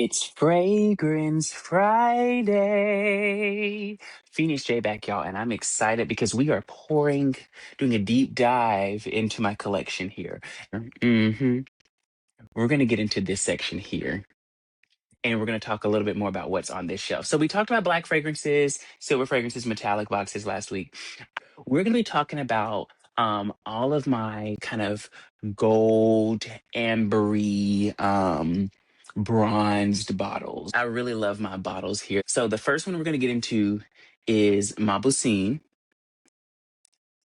It's Fragrance Friday. Phoenix J back, y'all, and I'm excited because we are doing a deep dive into my collection here. hmm We're going to get into this section here, and we're going to talk a little bit more about what's on this shelf. So we talked about black fragrances, silver fragrances, metallic boxes last week. We're going to be talking about all of my kind of gold, ambery, bronzed bottles. I really love my bottles here. So the first one we're going to get into is Mabusine.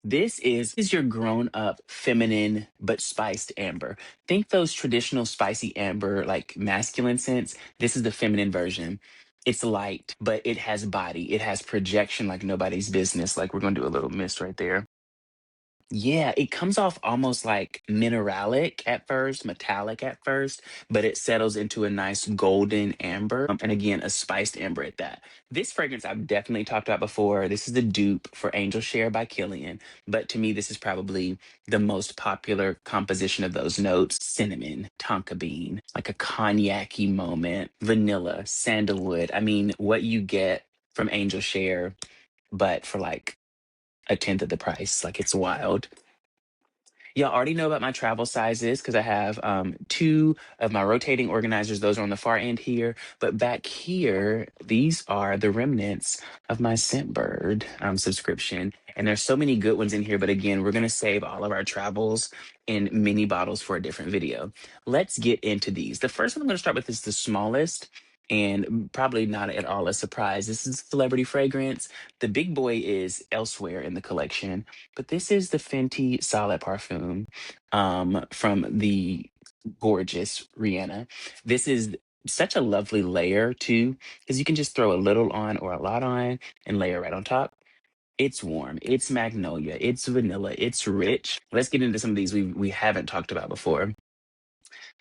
This is your grown up feminine but spiced amber. Think those traditional spicy amber like masculine scents. This is the feminine version. It's light, but it has body. It has projection like nobody's business. Like we're going to do a little mist right there. Yeah, it comes off almost like mineralic at first, metallic at first, but it settles into a nice golden amber. And again, a spiced amber at that. This fragrance I've definitely talked about before. This is the dupe for Angel Share by Killian. But to me, this is probably the most popular composition of those notes. Cinnamon, tonka bean, like a cognac-y moment, vanilla, sandalwood. I mean, what you get from Angel Share, but for like a tenth of the price. Like it's wild. Y'all already know about my travel sizes because I have two of my rotating organizers. Those are on the far end here. But back here, these are the remnants of my Scentbird subscription. And there's so many good ones in here. But again, we're going to save all of our travels in mini bottles for a different video. Let's get into these. The first one I'm going to start with is the smallest. And probably not at all a surprise. This is celebrity fragrance. The big boy is elsewhere in the collection, but this is the Fenty Solid Parfum from the gorgeous Rihanna. This is such a lovely layer too, because you can just throw a little on or a lot on and layer right on top. It's warm, it's magnolia, it's vanilla, it's rich. Let's get into some of these we haven't talked about before.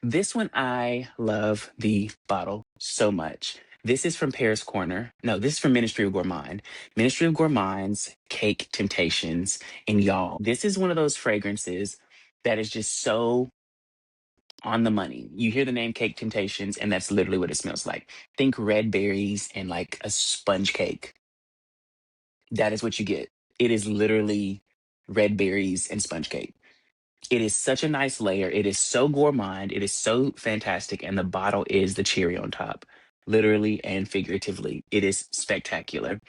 This one, I love the bottle so much. This is from Paris Corner. No, this is from Ministry of Gourmand. Ministry of Gourmand's Cake Temptations. And y'all, this is one of those fragrances that is just so on the money. You hear the name Cake Temptations, and that's literally what it smells like. Think red berries and like a sponge cake. That is what you get. It is literally red berries and sponge cake. It is such a nice layer. It is so gourmand. It is so fantastic. And the bottle is the cherry on top, literally and figuratively. It is spectacular.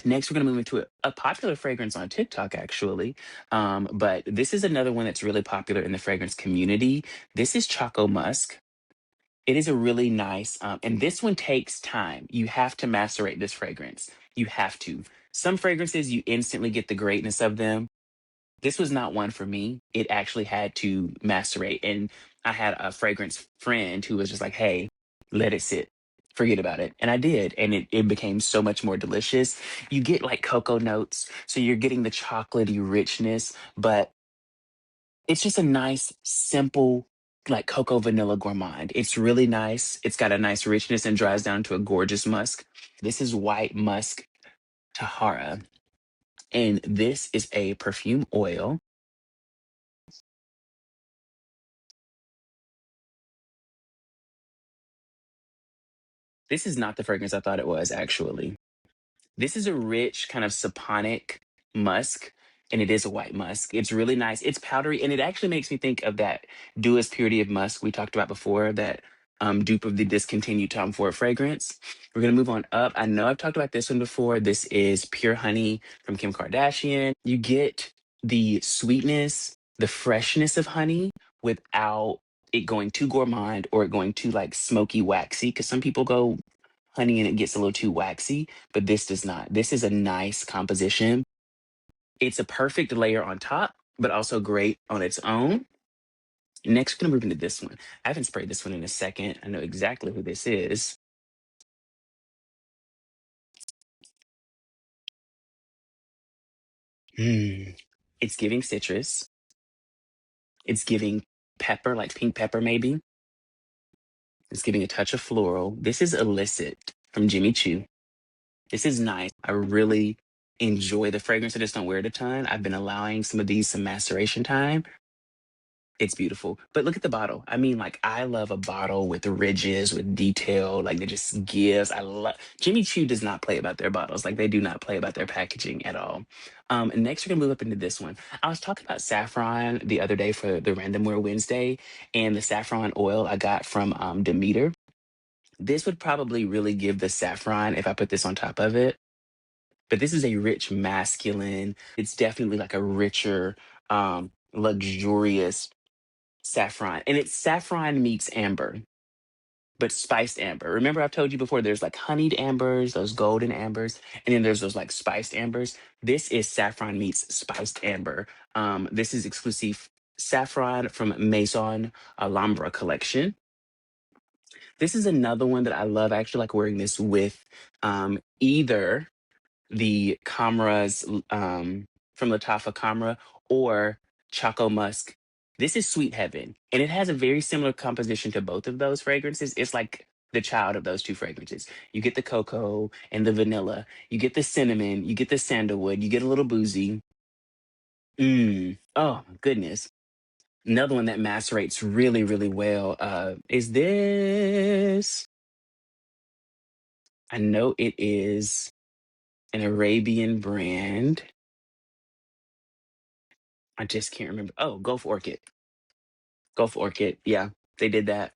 Next, we're going to move into a popular fragrance on TikTok, actually. But this is another one that's really popular in the fragrance community. This is Choco Musk. It is a really nice, and this one takes time. You have to macerate this fragrance. You have to. Some fragrances, you instantly get the greatness of them. This was not one for me. It actually had to macerate. And I had a fragrance friend who was just like, hey, let it sit. Forget about it. And I did. And it became so much more delicious. You get like cocoa notes. So you're getting the chocolatey richness, but it's just a nice, simple, like cocoa vanilla gourmand. It's really nice. It's got a nice richness and dries down to a gorgeous musk. This is white musk Tahara. And this is a perfume oil. This is not the fragrance I thought it was, actually. This is a rich kind of saponic musk, and it is a white musk. It's really nice. It's powdery, and it actually makes me think of that Duous Purity of Musk we talked about before, that dupe of the discontinued Tom Ford fragrance. We're going to move on up. I know I've talked about this one before. This is Pure Honey from Kim Kardashian. You get the sweetness, the freshness of honey without it going too gourmand or it going too like smoky waxy, because some people go honey and it gets a little too waxy, but this does not. This is a nice composition. It's a perfect layer on top, but also great on its own. Next, we're gonna move into this one. I haven't sprayed this one in a second. I know exactly who this is. Mm. It's giving citrus. It's giving pepper, like pink pepper maybe. It's giving a touch of floral. This is illicit from Jimmy Choo. This is nice. I really enjoy the fragrance. I just don't wear it a ton. I've been allowing some of these some maceration time. It's beautiful. But look at the bottle. I mean, like, I love a bottle with ridges, with detail, like it just gives. I love Jimmy Choo does not play about their bottles. Like they do not play about their packaging at all. And next we're gonna move up into this one. I was talking about saffron the other day for the Random Wear Wednesday, and the saffron oil I got from Demeter. This would probably really give the saffron if I put this on top of it. But this is a rich masculine. It's definitely like a richer, luxurious saffron. And it's saffron meets amber, but spiced amber. Remember, I've told you before, there's like honeyed ambers, those golden ambers, and then there's those like spiced ambers. This is saffron meets spiced amber. This is exclusive saffron from Maison Alhambra collection. This is another one that I love. I actually like wearing this with either the Camras from Latafa Camra or Choco Musk. This is Sweet Heaven, and it has a very similar composition to both of those fragrances. It's like the child of those two fragrances. You get the cocoa and the vanilla, you get the cinnamon, you get the sandalwood, you get a little boozy. Oh my goodness. Another one that macerates really, really well is this. I know it is an Arabian brand. I just can't remember. Oh, Gulf Orchid. Gulf Orchid. Yeah, they did that.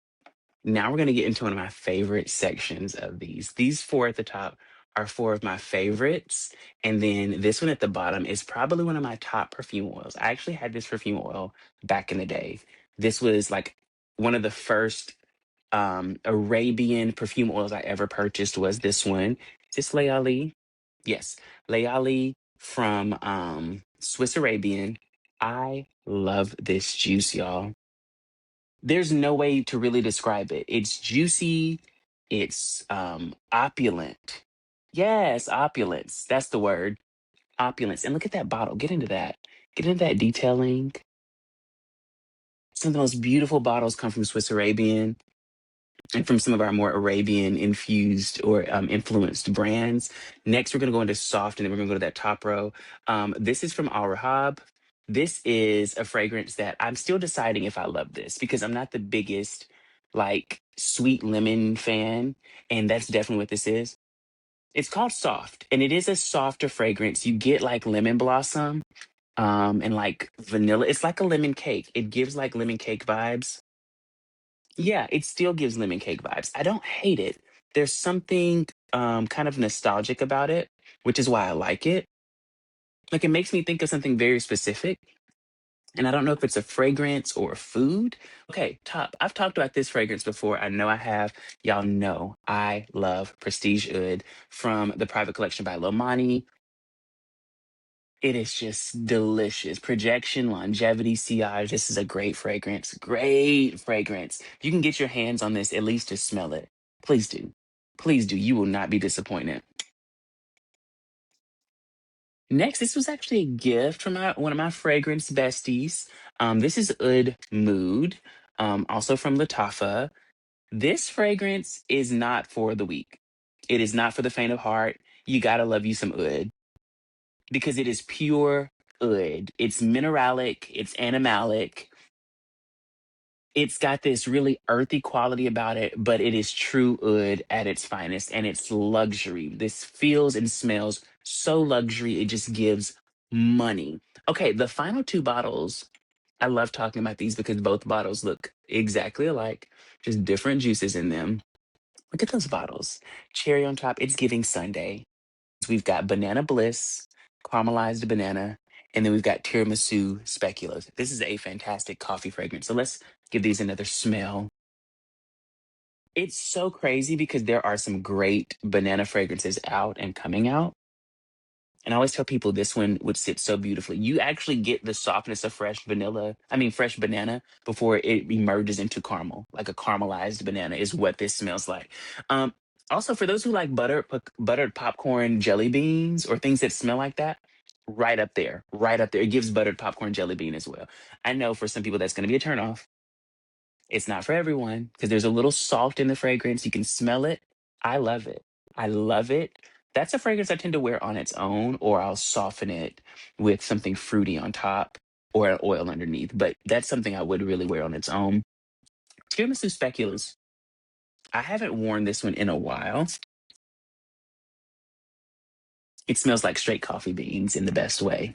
Now we're going to get into one of my favorite sections of these. These four at the top are four of my favorites. And then this one at the bottom is probably one of my top perfume oils. I actually had this perfume oil back in the day. This was like one of the first Arabian perfume oils I ever purchased was this one. Is this Layali? Yes, Layali from Swiss Arabian. I love this juice, y'all. There's no way to really describe it. It's juicy, it's opulent. Yes, opulence. That's the word. Opulence. And look at that bottle. Get into that. Get into that detailing. Some of the most beautiful bottles come from Swiss Arabian and from some of our more Arabian infused or influenced brands. Next, we're going to go into soft, and then we're going to go to that top row. This is from Al Rahab. This is a fragrance that I'm still deciding if I love this because I'm not the biggest like sweet lemon fan, and that's definitely what this is. It's called soft, and it is a softer fragrance. You get like lemon blossom and like vanilla. It's like a lemon cake. It gives like lemon cake vibes. Yeah, it still gives lemon cake vibes. I don't hate it. There's something kind of nostalgic about it, which is why I like it. Like it makes me think of something very specific. And I don't know if it's a fragrance or a food. Okay, top. I've talked about this fragrance before. I know I have. Y'all know I love Prestige Oud from the private collection by Lomani. It is just delicious. Projection, longevity, sillage. This is a great fragrance. Great fragrance. If you can get your hands on this, at least to smell it. Please do. Please do. You will not be disappointed. Next, this was actually a gift from one of my fragrance besties. This is Oud Mood, also from Latafa. This fragrance is not for the weak. It is not for the faint of heart. You gotta love you some Oud because it is pure Oud. It's mineralic, it's animalic. It's got this really earthy quality about it, but it is true Oud at its finest and it's luxury. This feels and smells so luxury, it just gives money. Okay, the final two bottles, I love talking about these because both bottles look exactly alike, just different juices in them. Look at those bottles. Cherry on top, it's giving Sunday. We've got banana bliss, caramelized banana, and then we've got tiramisu speculoos. This is a fantastic coffee fragrance. So let's give these another smell. It's so crazy because there are some great banana fragrances out and coming out. And I always tell people this one would sit so beautifully. You actually get the softness of fresh banana before it emerges into caramel. Like a caramelized banana is what this smells like. Um, Also, for those who like buttered popcorn jelly beans or things that smell like that, right up there, right up there. It gives buttered popcorn jelly bean as well. I know for some people that's going to be a turnoff. It's not for everyone because there's a little salt in the fragrance. You can smell it. I love it. I love it. That's a fragrance I tend to wear on its own, or I'll soften it with something fruity on top. or an oil underneath. But that's something I would really wear on its own. Tiramisu speculoos. I haven't worn this one in a while. It smells like straight coffee beans in the best way.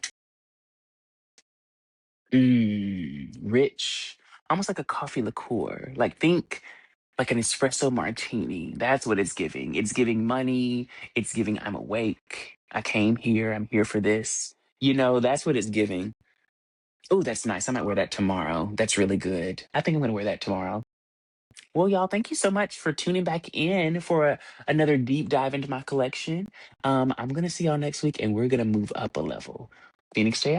Rich, almost like a coffee liqueur. Like think like an espresso martini. That's what it's giving. It's giving money. It's giving I'm awake. I came here. I'm here for this. That's what it's giving. Oh, that's nice. I might wear that tomorrow. That's really good. I think I'm going to wear that tomorrow. Well, y'all, thank you so much for tuning back in for another deep dive into my collection. I'm going to see y'all next week and we're going to move up a level. Phoenix J